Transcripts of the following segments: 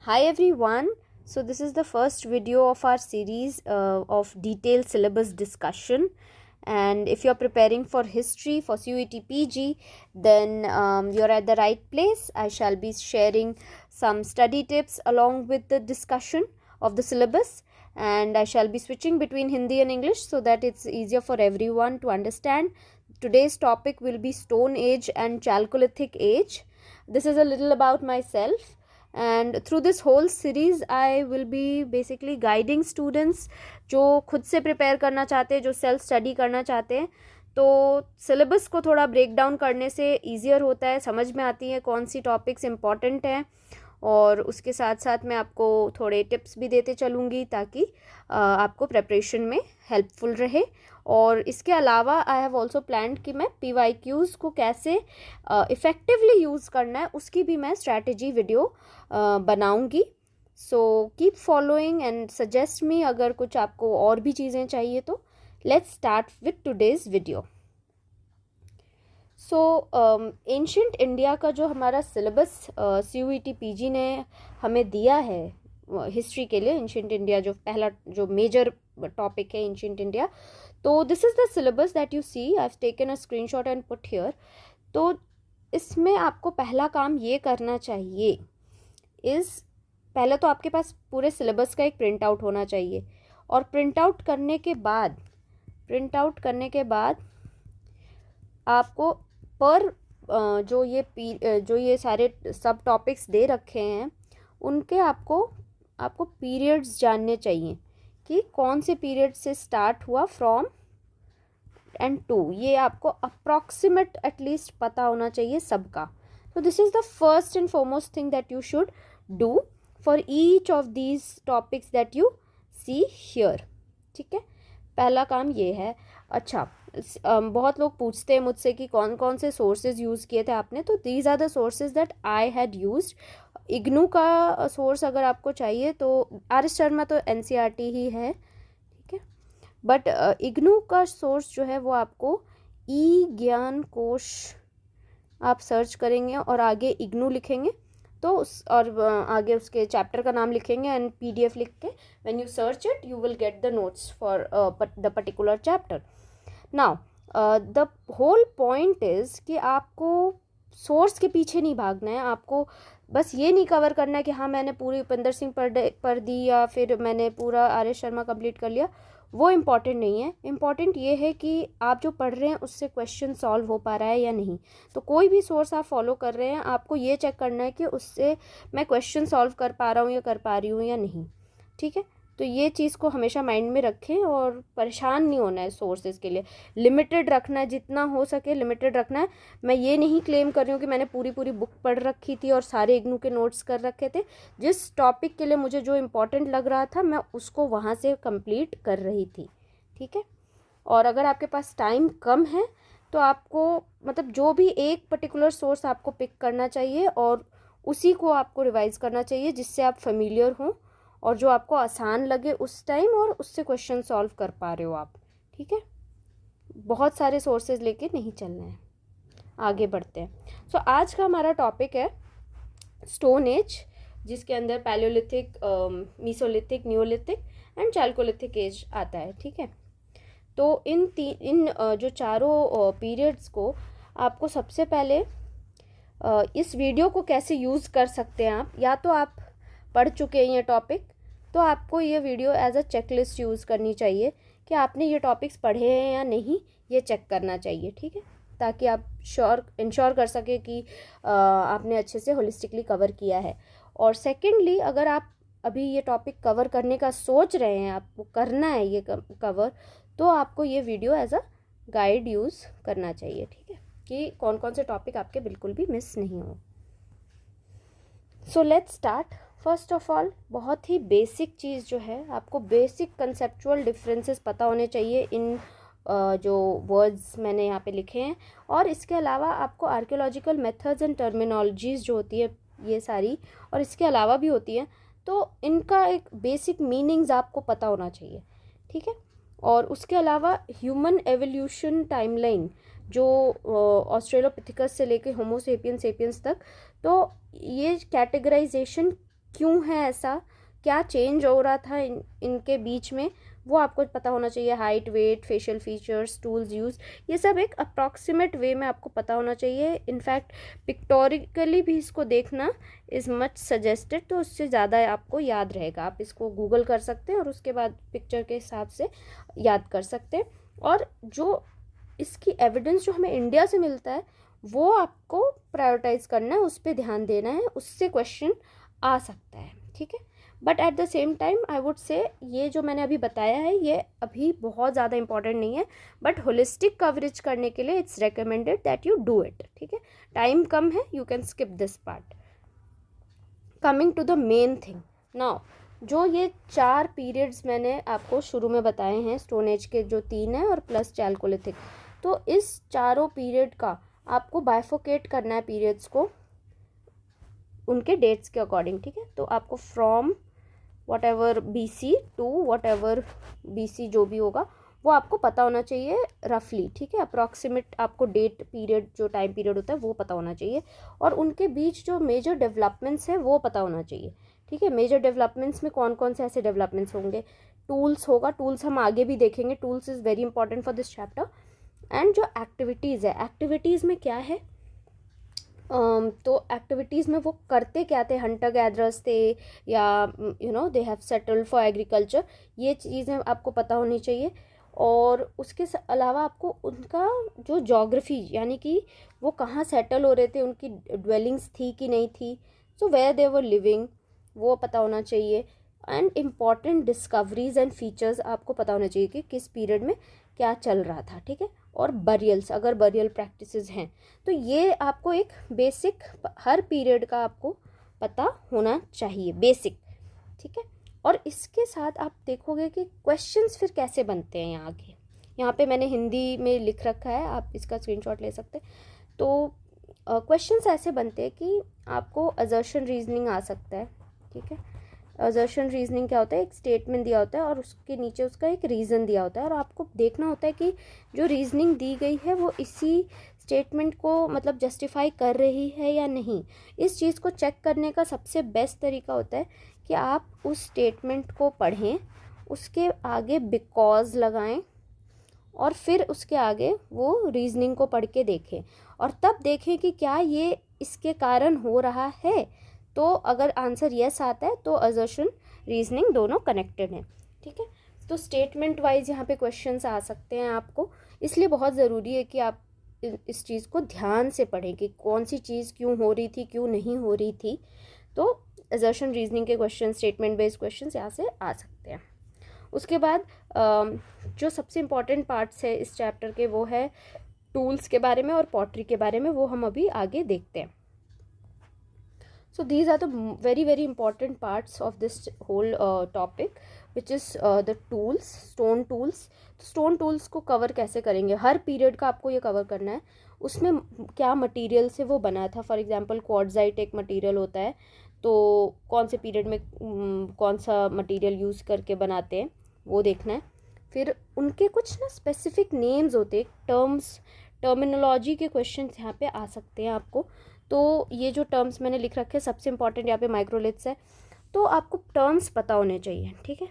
Hi everyone. So this is the first video of our series of detailed syllabus discussion, and if you're preparing for history for CUET PG, then you're at the right place. I shall be sharing some study tips along with the discussion of the syllabus, and I shall be switching between Hindi and English so that it's easier for everyone to understand. Today's topic will be Stone Age and Chalcolithic Age. This is a little about myself, and through this whole series I will be basically guiding students जो खुद से prepare करना चाहते हैं, जो self study करना चाहते हैं. तो सिलेबस को थोड़ा ब्रेक डाउन करने से ईजियर होता है, समझ में आती है कौन सी टॉपिक्स इम्पॉर्टेंट हैं, और उसके साथ साथ मैं आपको थोड़े टिप्स भी देते चलूँगी ताकि आपको प्रेपरेशन में हेल्पफुल रहे. और इसके अलावा आई हैव ऑल्सो प्लान्ड कि मैं PYQs को कैसे इफ़ेक्टिवली यूज़ करना है उसकी भी मैं स्ट्रैटेजी वीडियो बनाऊँगी. So keep following and suggest me अगर कुछ आपको और भी चीज़ें चाहिए तो. Let's start with today's video. So ancient India का जो हमारा सिलेबस CUET PG ने हमें दिया है हिस्ट्री के लिए, एंशिएंट इंडिया जो पहला जो मेजर टॉपिक है एंशिएंट इंडिया, तो this is the syllabus that you see. I have taken a screenshot and put here. तो इसमें आपको पहला काम ये करना चाहिए पहले तो आपके पास पूरे सिलेबस का एक प्रिंट आउट होना चाहिए, और प्रिंट आउट करने के बाद आपको पर जो ये सारे सब टॉपिक्स दे रखे हैं उनके आपको पीरियड्स जानने चाहिए कि कौन से पीरियड से स्टार्ट हुआ फ्रॉम एंड टू. ये आपको अप्रॉक्सीमेट एटलीस्ट पता होना चाहिए सबका. तो this is the first and foremost thing that you should do for each of these topics that you see here. ठीक है, पहला काम ये है. अच्छा, बहुत लोग पूछते हैं मुझसे कि कौन कौन से सोर्सेज यूज़ किए थे आपने. तो these are the sources that I had used. IGNOU का सोर्स अगर आपको चाहिए तो RS शर्मा तो NCERT ही है, ठीक है, बट इग्नू का सोर्स जो है वो आपको ज्ञान कोश आप सर्च करेंगे और आगे इग्नू लिखेंगे तो और आगे उसके चैप्टर का नाम लिखेंगे एंड PDF लिख के when you search it you will get the notes for the particular chapter. Now the whole point is कि आपको सोर्स के पीछे नहीं भागना है. आपको बस ये नहीं कवर करना है कि हाँ मैंने पूरी उपेंद्र सिंह पढ़ दी या फिर मैंने पूरा RS शर्मा कंप्लीट कर लिया. वो इम्पॉर्टेंट नहीं है. इम्पॉर्टेंट ये है कि आप जो पढ़ रहे हैं उससे क्वेश्चन सॉल्व हो पा रहा है या नहीं. तो कोई भी सोर्स आप फॉलो कर रहे हैं आपको ये चेक करना है कि उससे मैं क्वेश्चन सॉल्व कर पा रहा हूँ या कर पा रही हूँ या नहीं. ठीक है, तो ये चीज़ को हमेशा माइंड में रखें और परेशान नहीं होना है. सोर्सेज के लिए लिमिटेड रखना है, जितना हो सके लिमिटेड रखना है. मैं ये नहीं क्लेम कर रही हूँ कि मैंने पूरी बुक पढ़ रखी थी और सारे इग्नू के नोट्स कर रखे थे. जिस टॉपिक के लिए मुझे जो इम्पोर्टेंट लग रहा था मैं उसको वहाँ से कंप्लीट कर रही थी. ठीक है, और अगर आपके पास टाइम कम है तो आपको मतलब जो भी एक पर्टिकुलर सोर्स आपको पिक करना चाहिए और उसी को आपको रिवाइज़ करना चाहिए जिससे आप फेमिलियर हों और जो आपको आसान लगे उस टाइम और उससे क्वेश्चन सॉल्व कर पा रहे हो आप. ठीक है, बहुत सारे सोर्सेज लेके नहीं चलना है. आगे बढ़ते हैं. सो आज का हमारा टॉपिक है स्टोन एज, जिसके अंदर palaeolithic, mesolithic, neolithic and chalcolithic age आता है. ठीक है, तो इन जो चारों पीरियड्स को आपको सबसे पहले इस वीडियो को कैसे यूज़ कर सकते हैं आप, या तो आप पढ़ चुके हैं ये टॉपिक तो आपको ये video as a checklist use करनी चाहिए कि आपने ये टॉपिक्स पढ़े हैं या नहीं, ये चेक करना चाहिए. ठीक है, ताकि आप इंश्योर कर सके कि आपने अच्छे से होलिस्टिकली कवर किया है. और सेकेंडली, अगर आप अभी ये टॉपिक कवर करने का सोच रहे हैं, आपको करना है ये कवर, तो आपको ये video as a guide use करना चाहिए. ठीक है, कि कौन कौन से टॉपिक आपके बिल्कुल भी मिस नहीं हो. So let's start. First of all, बहुत ही बेसिक चीज़ जो है, आपको बेसिक कंसेप्चुअल डिफरेंसेस पता होने चाहिए इन जो वर्ड्स मैंने यहाँ पे लिखे हैं. और इसके अलावा आपको आर्कियोलॉजिकल मेथड्स एंड टर्मिनोलॉजीज़ जो होती है ये सारी, और इसके अलावा भी होती हैं, तो इनका एक बेसिक मीनिंग्स आपको पता होना चाहिए. ठीक है, और उसके अलावा ह्यूमन एवोल्यूशन टाइमलाइन जो ऑस्ट्रेलोपिथिकस से लेके होमो सेपियंस तक, तो ये कैटेगराइजेशन क्यों है ऐसा, क्या चेंज हो रहा था इनके बीच में, वो आपको पता होना चाहिए। Height, weight, facial features, tools use, ये सब एक अप्रॉक्सीमेट वे में आपको पता होना चाहिए। इनफैक्ट पिक्टोरिकली भी इसको देखना इज़ मच सजेस्टेड, तो उससे ज़्यादा आपको याद रहेगा। आप इसको गूगल कर सकते हैं और उसके बाद पिक्चर के हिसाब से याद कर सकते हैं। और जो इसकी एविडेंस जो हमें इंडिया से मिलता है वो आपको प्रायोरिटाइज करना है, उस पर ध्यान देना है, उससे क्वेश्चन आ सकता है, ठीक है। But at the same time I would say ये जो मैंने अभी बताया है ये अभी बहुत ज़्यादा इंपॉर्टेंट नहीं है, बट होलिस्टिक कवरेज करने के लिए it's recommended that you do it, ठीक है। टाइम कम है, you can skip this part. Coming to the main thing now, जो ये 4 पीरियड्स मैंने आपको शुरू में बताए हैं, स्टोन एज के जो 3 हैं और प्लस चैल्कोलिथिक, तो इस चारों पीरियड का आपको बाइफोकेट करना है पीरियड्स को उनके डेट्स के अकॉर्डिंग, ठीक है। तो आपको from whatever BC to whatever BC जो भी होगा वो आपको पता होना चाहिए रफली, ठीक है। अप्रॉक्सीमेट आपको डेट पीरियड जो टाइम पीरियड होता है वो पता होना चाहिए, और उनके बीच जो मेजर डेवलपमेंट्स हैं वो पता होना चाहिए, ठीक है। मेजर डेवलपमेंट्स में कौन कौन से ऐसे डेवलपमेंट्स होंगे, टूल्स होगा, टूल्स हम आगे भी देखेंगे, tools is very important for this chapter. And जो एक्टिविटीज़ है, एक्टिविटीज़ में क्या है, तो एक्टिविटीज़ में वो करते क्या थे, हंटर गैदरर्स थे या they have settled for agriculture, ये चीज़ें आपको पता होनी चाहिए। और उसके अलावा आपको उनका जो जोग्राफी, यानी कि वो कहाँ सेटल हो रहे थे, उनकी ड्वेलिंग्स थी कि नहीं थी, so where they were living, वो पता होना चाहिए। And important discoveries and features आपको पता होना चाहिए कि किस पीरियड में क्या चल रहा था, ठीक है। और बरियल्स, अगर बरियल प्रैक्टिसेस हैं तो ये आपको एक बेसिक हर पीरियड का आपको पता होना चाहिए, बेसिक, ठीक है। और इसके साथ आप देखोगे कि क्वेश्चंस फिर कैसे बनते हैं यहाँ के, यहाँ पे मैंने हिंदी में लिख रखा है, आप इसका स्क्रीनशॉट ले सकते हैं। तो क्वेश्चंस ऐसे बनते हैं कि आपको असर्शन रीजनिंग आ सकता है, ठीक है। असर्शन रीजनिंग क्या होता है, एक स्टेटमेंट दिया होता है और उसके नीचे उसका एक रीज़न दिया होता है, और आपको देखना होता है कि जो रीजनिंग दी गई है वो इसी स्टेटमेंट को मतलब जस्टिफाई कर रही है या नहीं। इस चीज़ को चेक करने का सबसे बेस्ट तरीका होता है कि आप उस स्टेटमेंट को पढ़ें, उसके आगे बिकॉज लगाएं और फिर उसके आगे वो रीजनिंग को पढ़ के देखें, और तब देखें कि क्या ये इसके कारण हो रहा है। तो अगर आंसर यस आता है तो असर्शन रीजनिंग दोनों कनेक्टेड हैं, ठीक है। तो स्टेटमेंट वाइज यहाँ पे क्वेश्चंस आ सकते हैं आपको, इसलिए बहुत ज़रूरी है कि आप इस चीज़ को ध्यान से पढ़ें कि कौन सी चीज़ क्यों हो रही थी, क्यों नहीं हो रही थी। तो असर्शन रीजनिंग के क्वेश्चन, स्टेटमेंट बेस्ड क्वेश्चन यहाँ से आ सकते हैं। उसके बाद जो सबसे इम्पॉर्टेंट पार्ट्स है इस चैप्टर के वो है टूल्स के बारे में और पॉटरी के बारे में, वो हम अभी आगे देखते हैं। So these are the very very important parts of this whole topic, which is the tools, stone tools. तो stone tools को कवर कैसे करेंगे, हर पीरियड का आपको ये कवर करना है, उसमें क्या मटेरियल से वो बना था। फॉर एग्जांपल क्वार्ट्जाइट एक मटेरियल होता है, तो कौन से पीरियड में कौन सा मटेरियल यूज़ करके बनाते हैं वो देखना है। फिर उनके कुछ ना स्पेसिफिक नेम्स होते हैं, टर्म्स, टर्मिनोलॉजी के क्वेश्चन यहाँ पे आ सकते हैं आपको। तो ये जो टर्म्स मैंने लिख रखे हैं, सबसे इंपॉर्टेंट यहाँ पे माइक्रोलिथ्स है, तो आपको टर्म्स पता होने चाहिए, ठीक है।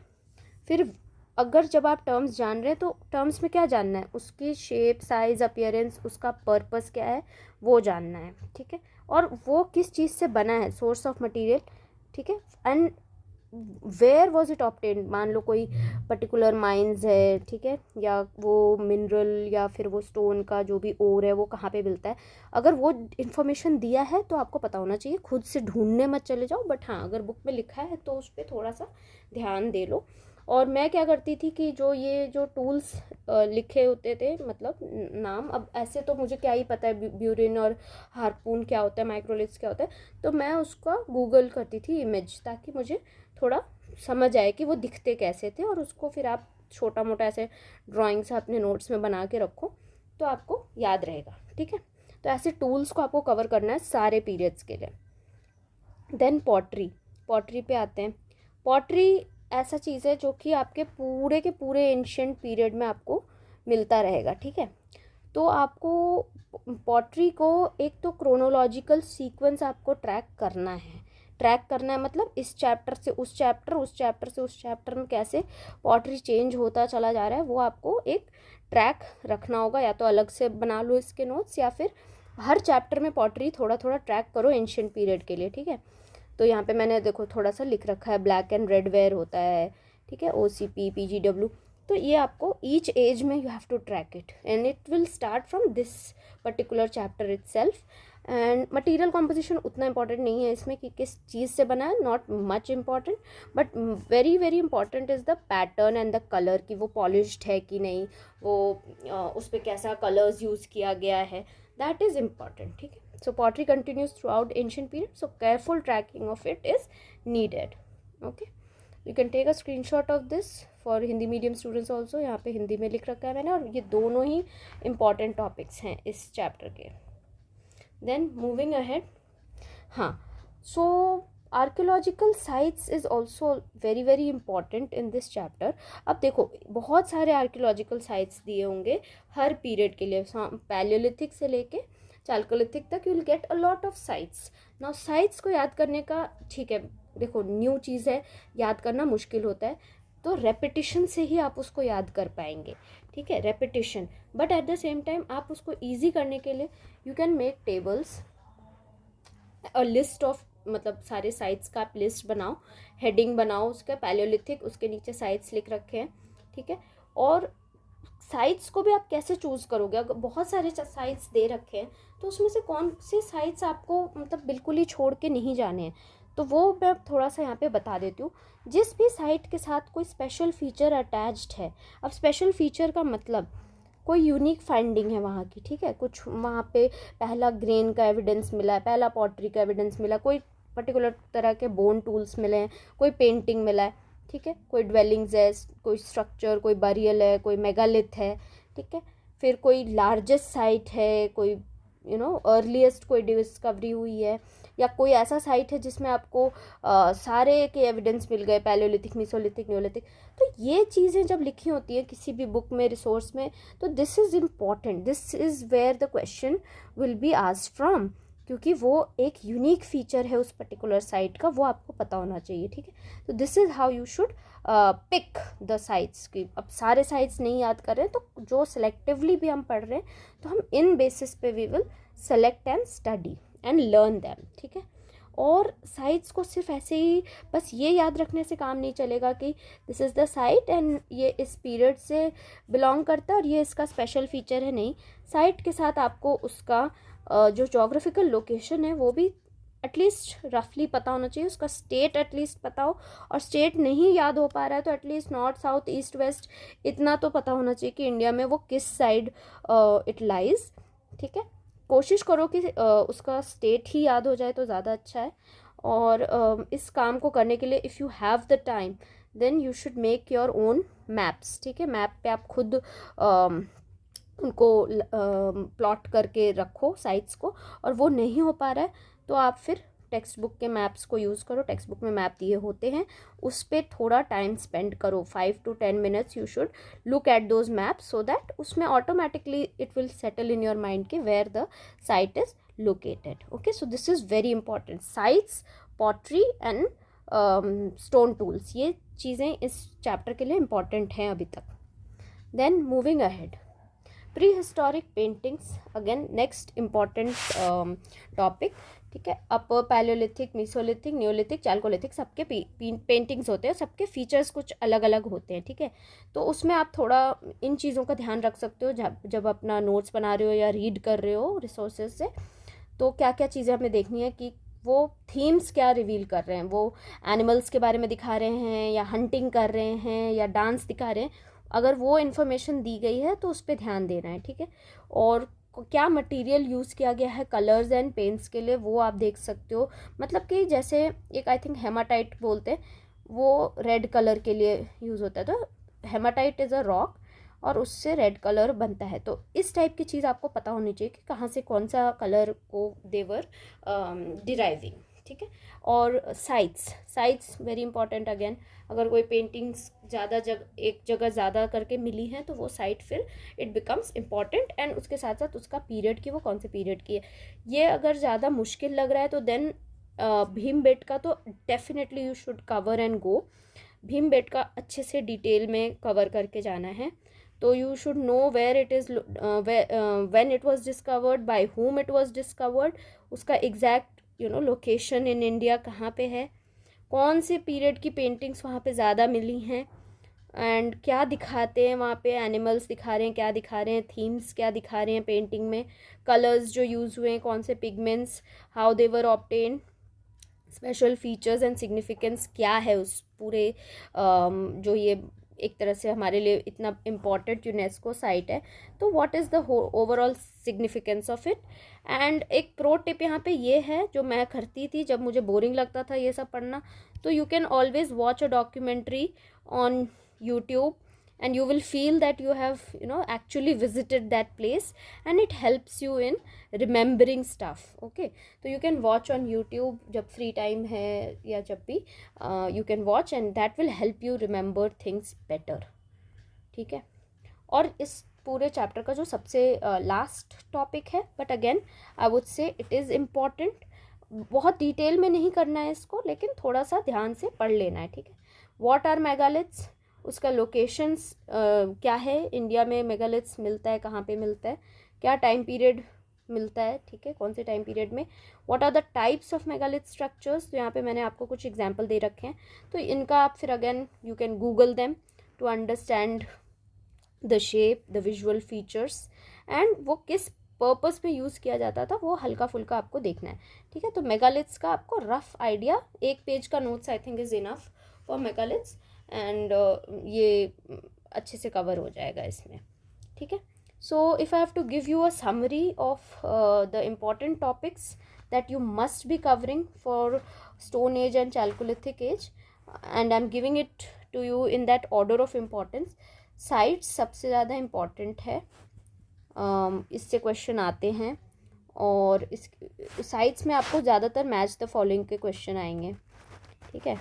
फिर अगर जब आप टर्म्स जान रहे हैं तो टर्म्स में क्या जानना है, उसकी शेप, साइज, अपीयरेंस, उसका पर्पस क्या है वो जानना है, ठीक है। और वो किस चीज़ से बना है, सोर्स ऑफ मटेरियल, ठीक है। And where was it obtained, मान लो कोई पर्टिकुलर माइंस है, ठीक है, या वो मिनरल या फिर वो स्टोन का जो भी ओर है वो कहाँ पे मिलता है। अगर वो इन्फॉर्मेशन दिया है तो आपको पता होना चाहिए, खुद से ढूंढने मत चले जाओ, बट हाँ अगर बुक में लिखा है तो उस पर थोड़ा सा ध्यान दे लो। और मैं क्या करती थी कि जो टूल्स लिखे होते थे, मतलब नाम, अब ऐसे तो मुझे क्या ही पता है ब्यूरिन और हार्पून क्या होता है, माइक्रोलिथ्स क्या होता है, तो मैं उसका गूगल करती थी इमेज, ताकि मुझे थोड़ा समझ आए कि वो दिखते कैसे थे, और उसको फिर आप छोटा मोटा ऐसे ड्राइंग से अपने नोट्स में बना के रखो तो आपको याद रहेगा, ठीक है। तो ऐसे टूल्स को आपको कवर करना है सारे पीरियड्स के लिए। देन पॉटरी, पॉटरी पे आते हैं। पॉटरी ऐसा चीज़ है जो कि आपके पूरे के पूरे एंशिएंट पीरियड में आपको मिलता रहेगा, ठीक है। तो आपको पॉटरी को एक तो क्रोनोलॉजिकल सीक्वेंस आपको ट्रैक करना है, ट्रैक करना है, मतलब इस चैप्टर से उस चैप्टर, उस चैप्टर से उस चैप्टर में कैसे पॉटरी चेंज होता चला जा रहा है, वो आपको एक ट्रैक रखना होगा। या तो अलग से बना लो इसके नोट्स, या फिर हर चैप्टर में पॉटरी थोड़ा थोड़ा ट्रैक करो एंशिएंट पीरियड के लिए, ठीक है। तो यहाँ पे मैंने देखो थोड़ा सा लिख रखा है, ब्लैक एंड रेड वेयर होता है, ठीक है, OCP, PGW। तो ये आपको ईच एज में you have to track it, and it will start from this particular chapter itself. And material composition उतना इंपॉर्टेंट नहीं है इसमें कि किस चीज़ से बना है, not much important, but very very important is the pattern and the colour, कि वो पॉलिश्ड है कि नहीं, वो उस पर कैसा कलर्स यूज़ किया गया है, दैट इज़ इम्पॉर्टेंट, ठीक है। So pottery continues throughout ancient period, so careful tracking of it is needed. Okay, you can take a screenshot of this for Hindi medium students also. यहाँ पे हिंदी में लिख रखा है मैंने, और ये दोनों ही इम्पॉर्टेंट टॉपिक्स हैं इस चैप्टर के। देन मूविंग अहेड, हाँ, so archaeological sites is also very very important in this chapter. अब देखो बहुत सारे आर्कियोलॉजिकल साइट्स दिए होंगे हर पीरियड के लिए, पैलियोलिथिक से लेके चालकोलिथिक तक, you will get a lot of sites. Now sites को याद करने का, ठीक है, देखो न्यू चीज़ है, याद करना मुश्किल होता है, तो रेपिटिशन से ही आप उसको याद कर पाएंगे, ठीक है, repetition. But at the same time आप उसको ईजी करने के लिए you can make tables, a list of, मतलब सारे साइट्स का आप लिस्ट बनाओ, हेडिंग बनाओ उसका पैलियोलिथिक, उसके नीचे साइट्स लिख रखे हैं, ठीक है। और साइट्स को भी आप कैसे चूज़ करोगे, अगर बहुत सारे साइट्स दे रखे हैं तो उसमें से कौन से साइट्स आपको मतलब बिल्कुल ही छोड़ के नहीं जाने हैं, तो वो मैं थोड़ा सा यहाँ पे बता देती हूँ। जिस भी साइट के साथ कोई स्पेशल फीचर अटैच्ड है, अब स्पेशल फीचर का मतलब कोई यूनिक फाइंडिंग है वहाँ की, ठीक है, कुछ वहाँ पे पहला ग्रेन का एविडेंस मिला है, पहला पॉटरी का एविडेंस मिला, कोई पर्टिकुलर तरह के बोन टूल्स मिले हैं, कोई पेंटिंग मिला है, ठीक है, कोई ड्वेलिंग्स है, कोई स्ट्रक्चर, कोई बरियल है, कोई मेगालिथ है, ठीक है, फिर कोई लार्जेस्ट साइट है, कोई अर्लीस्ट कोई डिस्कवरी हुई है, या कोई ऐसा साइट है जिसमें आपको सारे के एविडेंस मिल गए, पैलियोलिथिक, मीसोलिथिक, नियोलिथिक। तो ये चीज़ें जब लिखी होती हैं किसी भी बुक में, रिसोर्स में, तो this is important, this is where the question will be asked from, क्योंकि वो एक यूनिक फीचर है उस पर्टिकुलर साइट का, वो आपको पता होना चाहिए, ठीक है। तो this is how you should pick the sites की। अब सारे साइट्स नहीं याद कर रहे हैं, तो जो सेलेक्टिवली भी हम पढ़ रहे हैं, तो हम इन बेसिस पे we will select and study and learn them, ठीक है। और साइट्स को सिर्फ ऐसे ही बस ये याद रखने से काम नहीं चलेगा कि this is the site and ये इस पीरियड से बिलोंग करता है और ये इसका स्पेशल फीचर है, नहीं। साइट के साथ आपको उसका जो जोग्राफिकल लोकेशन है वो भी एटलीस्ट रफली पता होना चाहिए, उसका स्टेट एटलीस्ट पता हो, और स्टेट नहीं याद हो पा रहा है तो at least north, south, east, west इतना तो पता होना चाहिए कि इंडिया में वो किस साइड इट लाइज, ठीक है। कोशिश करो कि उसका स्टेट ही याद हो जाए तो ज़्यादा अच्छा है। और इस काम को करने के लिए if you have the time then you should make your own maps, ठीक है। मैप पे आप खुद उनको प्लॉट करके रखो साइट्स को, और वो नहीं हो पा रहा है तो आप फिर टेक्स्ट बुक के मैप्स को यूज़ करो। टेक्स्ट बुक में मैप दिए होते हैं, उस पर थोड़ा टाइम स्पेंड करो, 5 to 10 minutes you should look at those maps, so that उसमें automatically it will settle in your mind कि where the site is located. Okay, so this is very important, sites, pottery and stone tools, ये चीज़ें इस chapter के लिए important हैं अभी तक। Then moving ahead, prehistoric paintings, again next important topic, ठीक है। Upper palaeolithic, mesolithic, neolithic, chalcolithic सबके पेंटिंग्स होते हैं, सबके फीचर्स कुछ अलग अलग होते हैं, ठीक है। तो उसमें आप थोड़ा इन चीज़ों का ध्यान रख सकते हो जब अपना नोट्स बना रहे हो या रीड कर रहे हो रिसोर्सेज से। तो क्या क्या चीज़ें हमें देखनी है कि वो थीम्स क्या रिवील कर रहे हैं, वो एनिमल्स के बारे में दिखा रहे हैं या हंटिंग कर रहे हैं या डांस दिखा रहे हैं, अगर वो इन्फॉर्मेशन दी गई है तो उस पर ध्यान देना है, ठीक है। और क्या मटेरियल यूज़ किया गया है कलर्स एंड पेंट्स के लिए, वो आप देख सकते हो। मतलब कि जैसे एक आई थिंक हेमाटाइट बोलते हैं, वो रेड कलर के लिए यूज़ होता है, तो हेमाटाइट इज़ अ रॉक और उससे रेड कलर बनता है। तो इस टाइप की चीज़ आपको पता होनी चाहिए कि कहाँ से कौन सा कलर को देवर डिराइविंग, ठीक है। और साइट्स वेरी इंपॉर्टेंट अगेन, अगर कोई पेंटिंग्स ज़्यादा एक जगह ज़्यादा करके मिली हैं तो वो साइट फिर इट बिकम्स इम्पॉर्टेंट, एंड उसके साथ साथ उसका पीरियड की वो कौन से पीरियड की है। ये अगर ज़्यादा मुश्किल लग रहा है तो देन भीमबेटका तो definitely you should cover and go. Bhimbetka अच्छे से डिटेल में कवर करके जाना है। तो you should know where it is, when it was discovered, by whom it was discovered, उसका एग्जैक्ट लोकेशन इन इंडिया कहाँ पे है, कौन से पीरियड की पेंटिंग्स वहाँ पे ज़्यादा मिली हैं, एंड क्या दिखाते हैं वहाँ पे, एनिमल्स दिखा रहे हैं, क्या दिखा रहे हैं, थीम्स क्या दिखा रहे हैं पेंटिंग में, कलर्स जो यूज़ हुए हैं, कौन से pigments, how they were obtain, special features and significance क्या है उस पूरे जो ये एक तरह से हमारे लिए इतना इम्पॉर्टेंट यूनेस्को साइट है, तो what is the overall significance of it. And एक प्रो टिप यहाँ पे ये है, जो मैं करती थी जब मुझे बोरिंग लगता था ये सब पढ़ना, तो you can always watch a documentary on YouTube and you will feel that you have actually visited that place, and it helps you in remembering stuff. Okay, so you can watch on YouTube जब free time है या जब भी you can watch, and that will help you remember things better. ठीक है, और इस पूरे चैप्टर का जो सबसे लास्ट टॉपिक है, but again I would say it is important, बहुत डिटेल में नहीं करना है इसको, लेकिन थोड़ा सा ध्यान से पढ़ लेना है। ठीक है, व्हाट आर मेगालिथ्स, उसका लोकेशंस क्या है, इंडिया में मेगालिथ्स मिलता है कहाँ पे मिलता है, क्या टाइम पीरियड मिलता है, ठीक है, कौन से टाइम पीरियड में, what are the types of megalith structures. तो यहाँ पे मैंने आपको कुछ एग्जांपल दे रखे हैं, तो इनका आप फिर again you can Google them to understand the shape, the visual features, and वो किस पर्पस में यूज़ किया जाता था वो हल्का फुल्का आपको देखना है। ठीक है, तो मेगालिथ्स का आपको रफ आइडिया, एक पेज का notes I think is enough for megaliths, and ये अच्छे से कवर हो जाएगा इसमें। ठीक है, so if I have to give you a summary of the important topics that you must be covering for stone age and chalcolithic age, and I am giving it to you in that order of importance. Sites सबसे ज़्यादा important है, इससे question आते हैं, और इस sites में आपको ज़्यादातर मैच द फॉलोइंग के क्वेश्चन आएंगे। ठीक है,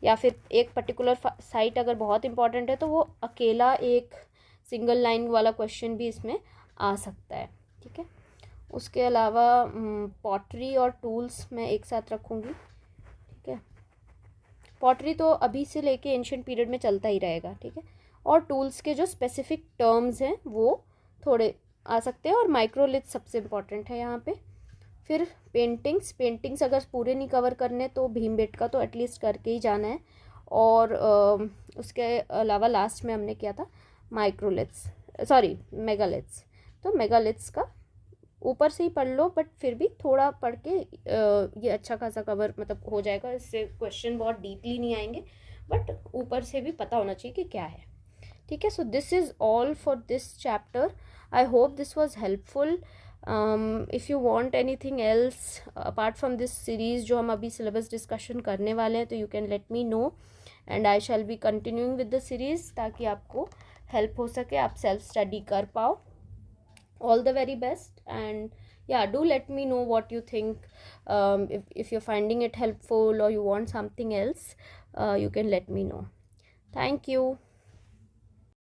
या फिर एक पर्टिकुलर साइट अगर बहुत इंपॉर्टेंट है तो वो अकेला एक सिंगल लाइन वाला क्वेश्चन भी इसमें आ सकता है। ठीक है, उसके अलावा पॉटरी और टूल्स मैं एक साथ रखूँगी। ठीक है, पॉटरी तो अभी से लेके एंशिएंट पीरियड में चलता ही रहेगा। ठीक है, और टूल्स के जो स्पेसिफिक टर्म्स हैं वो थोड़े आ सकते हैं, और माइक्रोलिथ सबसे इम्पॉर्टेंट है यहाँ पे। फिर पेंटिंग्स अगर पूरे नहीं कवर करने तो भीमबेटका तो एटलीस्ट करके ही जाना है, और उसके अलावा लास्ट में हमने किया था मेगालिथ्स। तो मेगालिथ्स का ऊपर से ही पढ़ लो, बट फिर भी थोड़ा पढ़ के ये अच्छा खासा कवर मतलब हो जाएगा, इससे क्वेश्चन बहुत डीपली नहीं आएंगे, बट ऊपर से भी पता होना चाहिए कि क्या है। ठीक है, सो this is all for this chapter. I hope this was helpful. If you want any thing else apart from this series जो हम अभी सिलेबस डिस्कशन करने वाले हैं, तो you can let me know, and I shall be continuing with the series, ताकि आपको help हो सके, आप सेल्फ स्टडी कर पाओ। All the very best, and yeah, do let me know what you think. If you're finding it helpful or you want something else, you can let me know. Thank you.